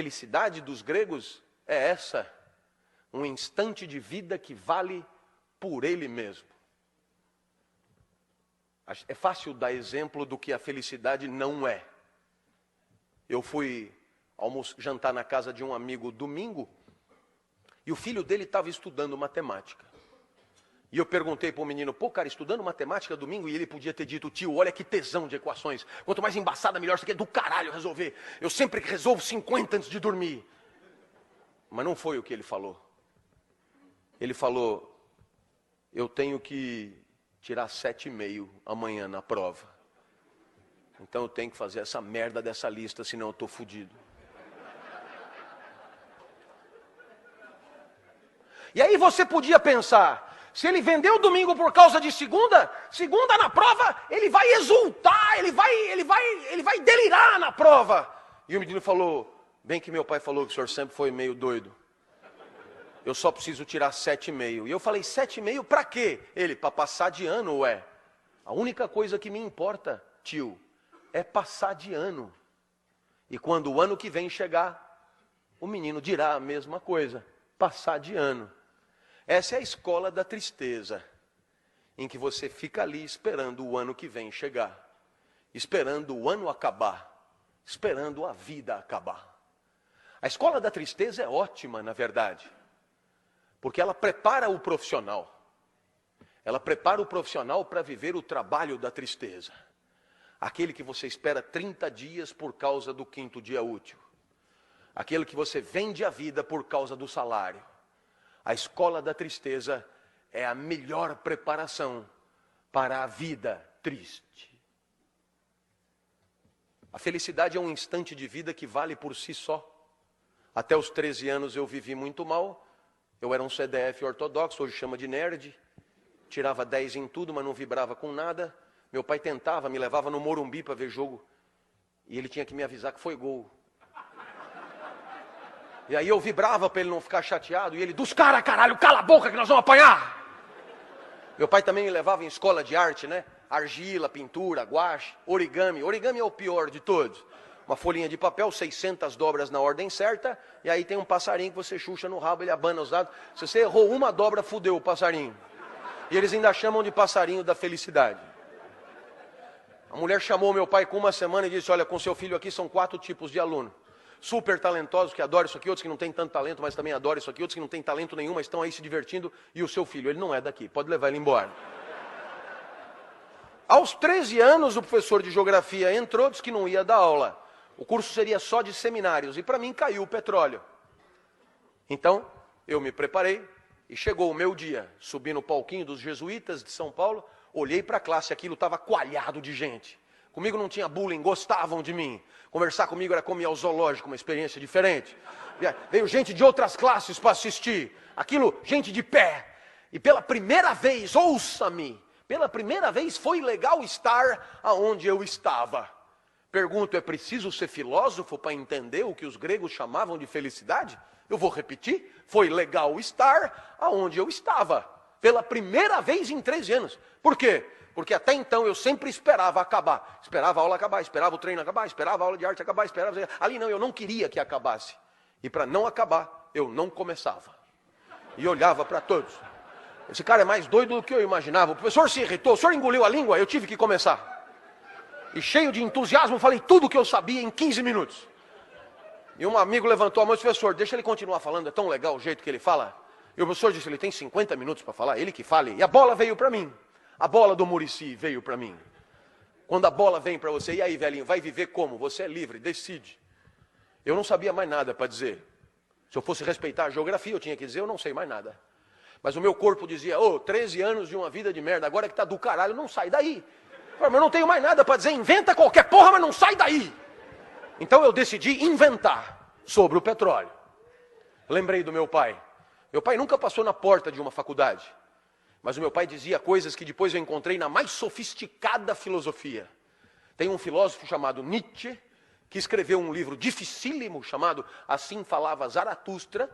felicidade dos gregos é essa: um instante de vida que vale por ele mesmo. É fácil dar exemplo do que a felicidade não é. Eu fui jantar na casa de um amigo domingo, e o filho dele estava estudando matemática. E eu perguntei para o menino: pô, cara, estudando matemática domingo? E ele podia ter dito: tio, olha que tesão de equações. Quanto mais embaçada, melhor. Isso aqui é do caralho resolver. Eu sempre resolvo 50 antes de dormir. Mas não foi o que ele falou. Ele falou: eu tenho que tirar 7,5 amanhã na prova. Então eu tenho que fazer essa merda dessa lista, senão eu estou fodido. E aí você podia pensar, se ele vendeu domingo por causa de segunda na prova, ele vai exultar, ele vai delirar na prova. E o menino falou: bem que meu pai falou que o senhor sempre foi meio doido. Eu só preciso tirar 7,5. E eu falei: 7,5 para quê? Ele: para passar de ano, ué. A única coisa que me importa, tio, é passar de ano. E quando o ano que vem chegar, o menino dirá a mesma coisa: passar de ano. Essa é a escola da tristeza, em que você fica ali esperando o ano que vem chegar, esperando o ano acabar, esperando a vida acabar. A escola da tristeza é ótima, na verdade, porque ela prepara o profissional. Ela prepara o profissional para viver o trabalho da tristeza. Aquele que você espera 30 dias por causa do 5º dia útil. Aquele que você vende a vida por causa do salário. A escola da tristeza é a melhor preparação para a vida triste. A felicidade é um instante de vida que vale por si só. Até os 13 anos eu vivi muito mal. Eu era um CDF ortodoxo, hoje chama de nerd. Tirava 10 em tudo, mas não vibrava com nada. Meu pai tentava, me levava no Morumbi para ver jogo. E ele tinha que me avisar que foi gol. E aí eu vibrava para ele não ficar chateado. E ele: dos caras, caralho, cala a boca que nós vamos apanhar. Meu pai também me levava em escola de arte, né? Argila, pintura, guache, origami. Origami é o pior de todos. Uma folhinha de papel, 600 dobras na ordem certa. E aí tem um passarinho que você chucha no rabo, ele abana os dados. Se você errou uma dobra, fudeu o passarinho. E eles ainda chamam de passarinho da felicidade. A mulher chamou meu pai com uma semana e disse: olha, com seu filho aqui são 4 tipos de aluno. Super talentosos, que adoram isso aqui, outros que não têm tanto talento, mas também adoram isso aqui, outros que não têm talento nenhum, mas estão aí se divertindo, e o seu filho, ele não é daqui, pode levar ele embora. Aos 13 anos, o professor de geografia entrou, disse que não ia dar aula. O curso seria só de seminários, e para mim caiu o petróleo. Então, eu me preparei, e chegou o meu dia. Subi no palquinho dos jesuítas de São Paulo, olhei para a classe, aquilo estava coalhado de gente. Comigo não tinha bullying, gostavam de mim. Conversar comigo era como ir ao zoológico, uma experiência diferente. Veio gente de outras classes para assistir. Aquilo, gente de pé. E pela primeira vez, ouça-me, pela primeira vez foi legal estar aonde eu estava. Pergunto: é preciso ser filósofo para entender o que os gregos chamavam de felicidade? Eu vou repetir: foi legal estar aonde eu estava. Pela primeira vez em 13 anos. Por quê? Porque até então eu sempre esperava acabar. Esperava a aula acabar, esperava o treino acabar, esperava a aula de arte acabar, esperava... Ali não, eu não queria que acabasse. E para não acabar, eu não começava. E olhava para todos. Esse cara é mais doido do que eu imaginava. O professor se irritou, o senhor engoliu a língua, eu tive que começar. E cheio de entusiasmo, falei tudo o que eu sabia em 15 minutos. E um amigo levantou a mão e disse: professor, deixa ele continuar falando, é tão legal o jeito que ele fala. E o professor disse: ele tem 50 minutos para falar, ele que fale. E a bola veio para mim. A bola do Muricy veio para mim. Quando a bola vem para você: e aí, velhinho, vai viver como? Você é livre, decide. Eu não sabia mais nada para dizer. Se eu fosse respeitar a geografia, eu tinha que dizer: eu não sei mais nada. Mas o meu corpo dizia: 13 anos de uma vida de merda, agora que tá do caralho, não sai daí. Mas eu não tenho mais nada para dizer, inventa qualquer porra, mas não sai daí. Então eu decidi inventar sobre o petróleo. Lembrei do meu pai. Meu pai nunca passou na porta de uma faculdade. Mas o meu pai dizia coisas que depois eu encontrei na mais sofisticada filosofia. Tem um filósofo chamado Nietzsche, que escreveu um livro dificílimo chamado Assim Falava Zaratustra.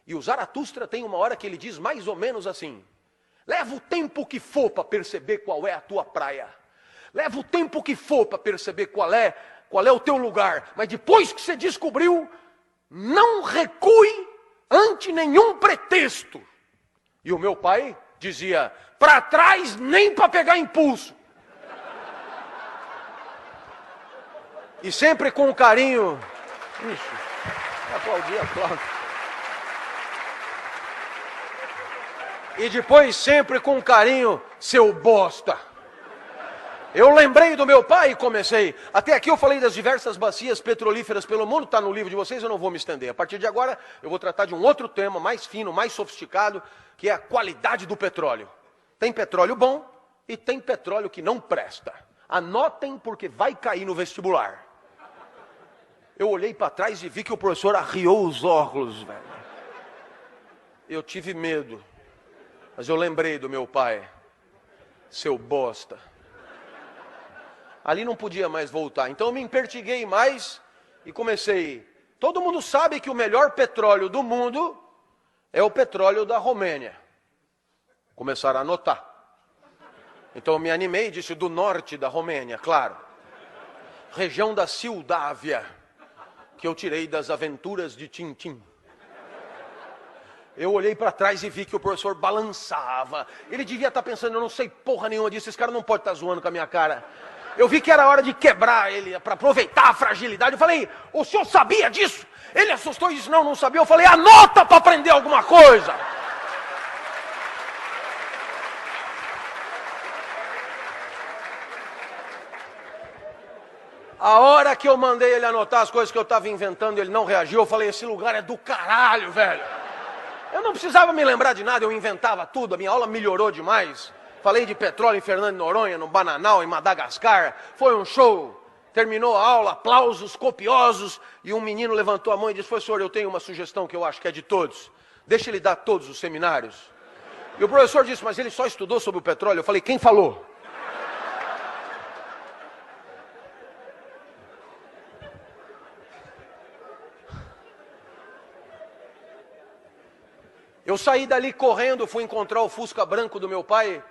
E o Zaratustra tem uma hora que ele diz mais ou menos assim: leva o tempo que for para perceber qual é a tua praia. Leva o tempo que for para perceber qual é o teu lugar. Mas depois que você descobriu, não recue ante nenhum pretexto. E o meu pai dizia, para trás nem para pegar impulso. E sempre com carinho. Ixi, aplaude. E depois sempre com carinho, seu bosta. Eu lembrei do meu pai e comecei. Até aqui eu falei das diversas bacias petrolíferas pelo mundo, está no livro de vocês, eu não vou me estender. A partir de agora eu vou tratar de um outro tema, mais fino, mais sofisticado, que é a qualidade do petróleo. Tem petróleo bom e tem petróleo que não presta. Anotem porque vai cair no vestibular. Eu olhei para trás e vi que o professor arriou os óculos, velho. Eu tive medo. Mas eu lembrei do meu pai. Seu bosta. Ali não podia mais voltar. Então eu me empertiguei mais e comecei. Todo mundo sabe que o melhor petróleo do mundo é o petróleo da Romênia. Começaram a anotar. Então eu me animei e disse do norte da Romênia, claro. Região da Moldávia, que eu tirei das aventuras de Tintim. Eu olhei para trás e vi que o professor balançava. Ele devia estar pensando, eu não sei porra nenhuma disso, esse cara não pode estar zoando com a minha cara. Eu vi que era hora de quebrar ele, para aproveitar a fragilidade. Eu falei, o senhor sabia disso? Ele assustou e disse, não sabia. Eu falei, anota para aprender alguma coisa. A hora que eu mandei ele anotar as coisas que eu estava inventando, ele não reagiu. Eu falei, esse lugar é do caralho, velho. Eu não precisava me lembrar de nada, eu inventava tudo. A minha aula melhorou demais. Falei de petróleo em Fernando de Noronha, no Bananal, em Madagascar. Foi um show. Terminou a aula, aplausos copiosos. E um menino levantou a mão e disse, professor, eu tenho uma sugestão que eu acho que é de todos. Deixa ele dar todos os seminários. E o professor disse, mas ele só estudou sobre o petróleo. Eu falei, quem falou? Eu saí dali correndo, fui encontrar o Fusca branco do meu pai.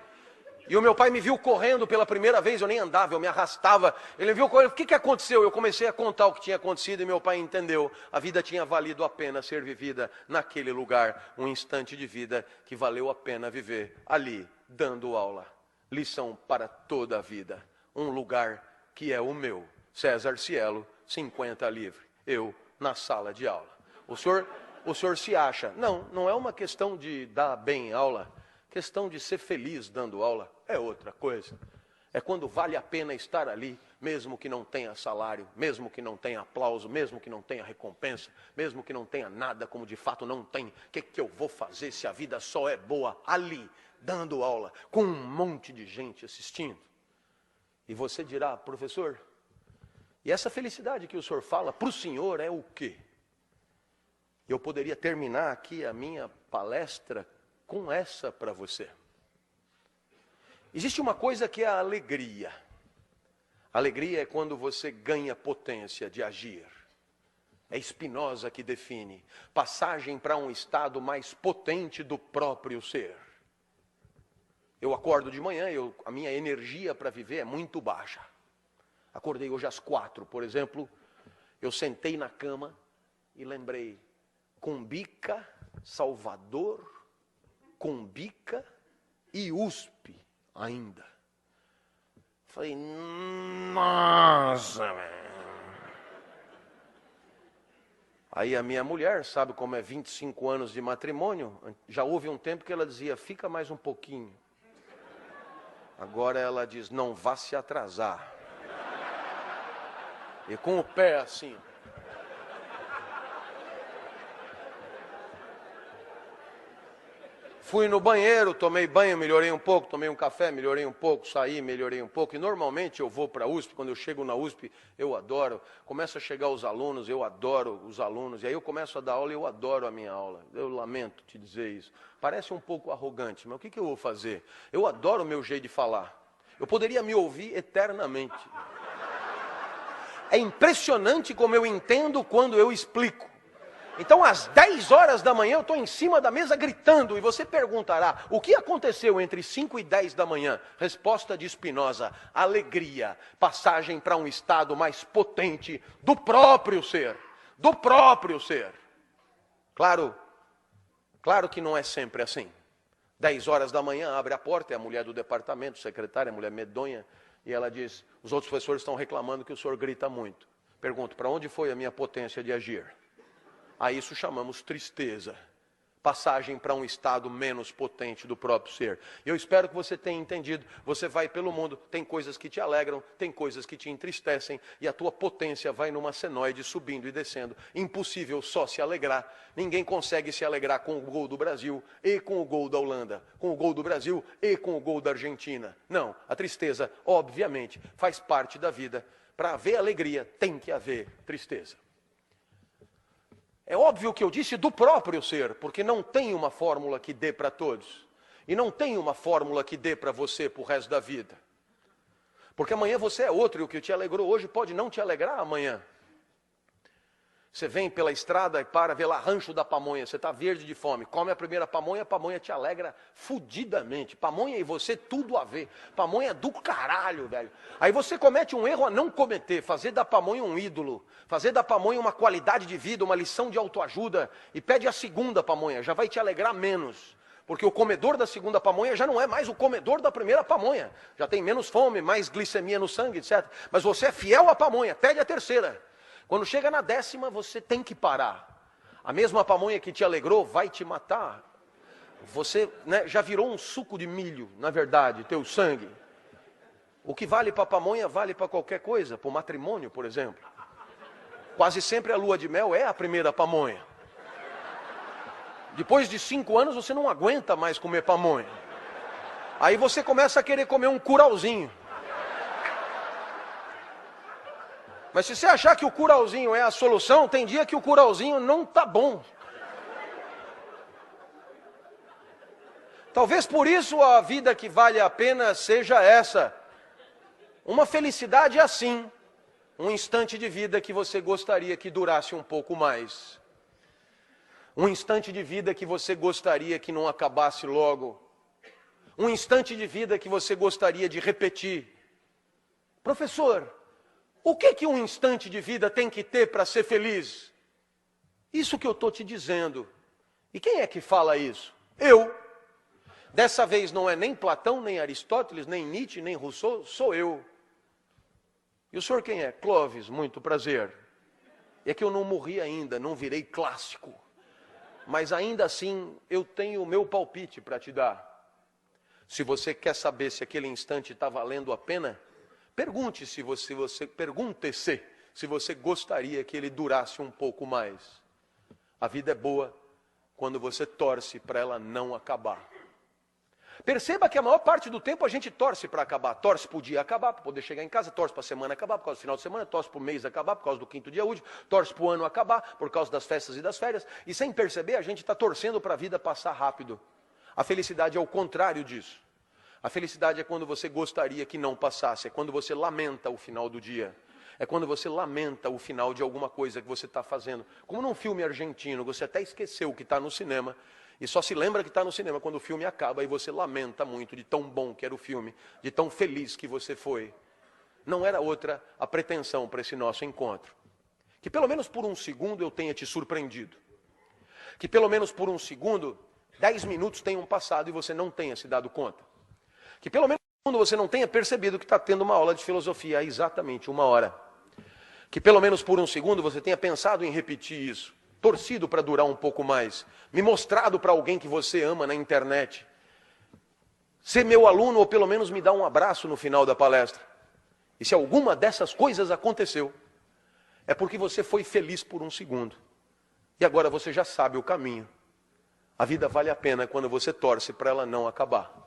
E o meu pai me viu correndo pela primeira vez, eu nem andava, eu me arrastava. Ele viu correndo, o que aconteceu? Eu comecei a contar o que tinha acontecido e meu pai entendeu. A vida tinha valido a pena ser vivida naquele lugar. Um instante de vida que valeu a pena viver ali, dando aula. Lição para toda a vida. Um lugar que é o meu. César Cielo, 50 livre. Eu na sala de aula. O senhor se acha. Não é uma questão de dar bem aula. Questão de ser feliz dando aula é outra coisa. É quando vale a pena estar ali, mesmo que não tenha salário, mesmo que não tenha aplauso, mesmo que não tenha recompensa, mesmo que não tenha nada, como de fato não tem. O que eu vou fazer se a vida só é boa ali, dando aula, com um monte de gente assistindo? E você dirá, professor, e essa felicidade que o senhor fala, para o senhor é o quê? Eu poderia terminar aqui a minha palestra com essa para você. Existe uma coisa que é a alegria. Alegria é quando você ganha potência de agir. É Spinoza que define. Passagem para um estado mais potente do próprio ser. Eu acordo de manhã, a minha energia para viver é muito baixa. Acordei hoje às 4, por exemplo. Eu sentei na cama e lembrei. Cumbica, Salvador, Cumbica e USP ainda. Falei, nossa, velho. Aí a minha mulher, sabe como é 25 anos de matrimônio, já houve um tempo que ela dizia, fica mais um pouquinho. Agora ela diz, não vá se atrasar. E com o pé assim. Fui no banheiro, tomei banho, melhorei um pouco, tomei um café, melhorei um pouco, saí, melhorei um pouco. E normalmente eu vou para a USP, quando eu chego na USP, eu adoro. Começa a chegar os alunos, eu adoro os alunos. E aí eu começo a dar aula e eu adoro a minha aula. Eu lamento te dizer isso. Parece um pouco arrogante, mas o que eu vou fazer? Eu adoro o meu jeito de falar. Eu poderia me ouvir eternamente. É impressionante como eu entendo quando eu explico. Então, às 10 horas da manhã, eu estou em cima da mesa gritando. E você perguntará, o que aconteceu entre 5 e 10 da manhã? Resposta de Spinoza, alegria, passagem para um estado mais potente do próprio ser. do próprio ser. Claro que não é sempre assim. 10 horas da manhã, abre a porta, é a mulher do departamento, secretária, a mulher medonha, e ela diz, os outros professores estão reclamando que o senhor grita muito. Pergunto, para onde foi a minha potência de agir? A isso chamamos tristeza. Passagem para um estado menos potente do próprio ser. Eu espero que você tenha entendido. Você vai pelo mundo, tem coisas que te alegram, tem coisas que te entristecem, e a tua potência vai numa senoide subindo e descendo. Impossível só se alegrar. Ninguém consegue se alegrar com o gol do Brasil e com o gol da Holanda, com o gol do Brasil e com o gol da Argentina. Não, a tristeza, obviamente, faz parte da vida. Para haver alegria, tem que haver tristeza. É óbvio que eu disse do próprio ser, porque não tem uma fórmula que dê para todos. E não tem uma fórmula que dê para você para o resto da vida. Porque amanhã você é outro, e o que te alegrou hoje pode não te alegrar amanhã. Você vem pela estrada e para, vê lá rancho da pamonha, você está verde de fome, come a primeira pamonha, a pamonha te alegra fudidamente. Pamonha e você tudo a ver. Pamonha é do caralho, velho. Aí você comete um erro a não cometer, fazer da pamonha um ídolo, fazer da pamonha uma qualidade de vida, uma lição de autoajuda, e pede a segunda pamonha, já vai te alegrar menos. Porque o comedor da segunda pamonha já não é mais o comedor da primeira pamonha. Já tem menos fome, mais glicemia no sangue, etc. Mas você é fiel à pamonha, pede a terceira. Quando chega na 10ª, você tem que parar. A mesma pamonha que te alegrou vai te matar. Você, já virou um suco de milho, na verdade, teu sangue. O que vale para a pamonha vale para qualquer coisa, para o matrimônio, por exemplo. Quase sempre a lua de mel é a primeira pamonha. Depois de 5 anos você não aguenta mais comer pamonha. Aí você começa a querer comer um curauzinho. Mas se você achar que o curauzinho é a solução, tem dia que o curauzinho não está bom. Talvez por isso a vida que vale a pena seja essa. Uma felicidade assim. Um instante de vida que você gostaria que durasse um pouco mais. Um instante de vida que você gostaria que não acabasse logo. Um instante de vida que você gostaria de repetir. Professor, o que um instante de vida tem que ter para ser feliz? Isso que eu estou te dizendo. E quem é que fala isso? Eu. Dessa vez não é nem Platão, nem Aristóteles, nem Nietzsche, nem Rousseau, sou eu. E o senhor quem é? Clóvis, muito prazer. É que eu não morri ainda, não virei clássico. Mas ainda assim, eu tenho o meu palpite para te dar. Se você quer saber se aquele instante está valendo a pena, pergunte-se se você gostaria que ele durasse um pouco mais. A vida é boa quando você torce para ela não acabar. Perceba que a maior parte do tempo a gente torce para acabar. Torce para o dia acabar, para poder chegar em casa, torce para a semana acabar, por causa do final de semana, torce para o mês acabar, por causa do 5º dia útil, torce para o ano acabar, por causa das festas e das férias. E sem perceber, a gente está torcendo para a vida passar rápido. A felicidade é o contrário disso. A felicidade é quando você gostaria que não passasse, é quando você lamenta o final do dia. É quando você lamenta o final de alguma coisa que você está fazendo. Como num filme argentino, você até esqueceu que está no cinema, e só se lembra que está no cinema quando o filme acaba, e você lamenta muito de tão bom que era o filme, de tão feliz que você foi. Não era outra a pretensão para esse nosso encontro. Que pelo menos por um segundo eu tenha te surpreendido. Que pelo menos por um segundo, 10 minutos tenham passado e você não tenha se dado conta. Que pelo menos por um segundo você não tenha percebido que está tendo uma aula de filosofia há exatamente 1 hora. Que pelo menos por um segundo você tenha pensado em repetir isso. Torcido para durar um pouco mais. Me mostrado para alguém que você ama na internet. Ser meu aluno ou pelo menos me dar um abraço no final da palestra. E se alguma dessas coisas aconteceu, é porque você foi feliz por um segundo. E agora você já sabe o caminho. A vida vale a pena quando você torce para ela não acabar.